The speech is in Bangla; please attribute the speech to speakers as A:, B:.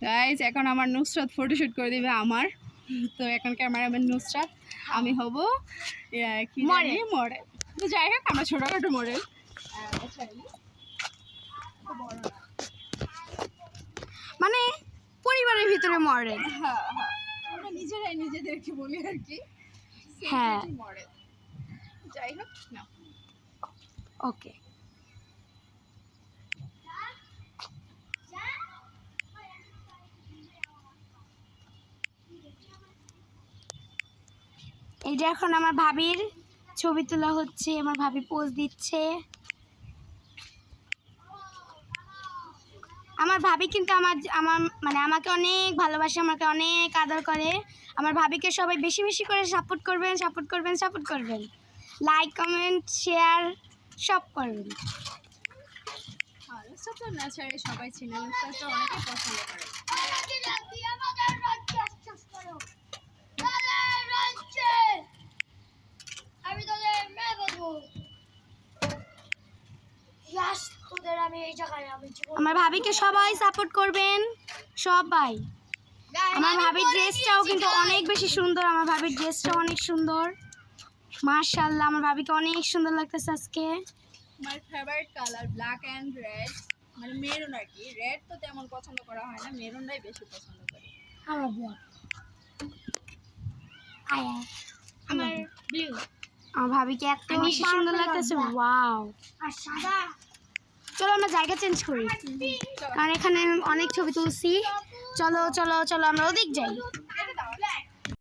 A: গাইস এখন আমার নুসরাত ফটোশুট করে দিবে আমার। তো এখন ক্যামেরাম্যান নুসরাত, আমি হব কি মডেল। তো যাই হোক আমরা ছোটোখাটো মডেল,
B: মানে পরিবারের ভিতরে মডেল।
A: হ্যাঁ হ্যাঁ আমরা নিজেরাই নিজেদেরকে বলি আর কি।
B: হ্যাঁ
A: মডেল। যাই হোক না
B: ওকে। এইটা এখন আমার ভাবির ছবি তোলা হচ্ছে, আমার ভাবি পোজ দিচ্ছে। আমার ভাবি কিন্তু আমার আমার মানে আমাকে অনেক ভালোবাসে, আমাকে অনেক আদর করে। আমার ভাবিকে সবাই বেশি বেশি করে সাপোর্ট করবেন, সাপোর্ট করবেন, সাপোর্ট করবেন। লাইক কমেন্ট শেয়ার সব করবেন।
A: নুসরাত তো ন্যাচারালি সবাই চিনে, নুসরাত তো অনেকে পছন্দ করে।
B: আমার ভাবিকে সবাই সাপোর্ট করবেন, সবাই। আমার ভাবির ড্রেসটাও কিন্তু অনেক বেশি সুন্দর, আমার ভাবির ড্রেসটাও অনেক সুন্দর মাশাআল্লাহ। আমার ভাবিকে অনেক সুন্দর লাগতেছে আজকে।
A: আমার favourite colour black and red, মানে মেরুন আর কি। রেড তো তেমন পছন্দ করা হয় না, মেরুনটাই বেশি পছন্দ করি।
B: আমার ব্লু, আমার ভাবিকে এত বেশি সুন্দর লাগতেছে, ওয়াও। আর সাদা। চলো আমরা জায়গা চেঞ্জ করি, কারণ এখানে অনেক ছবি তুলছি। চলো চলো চলো আমরা ওদিক যাই।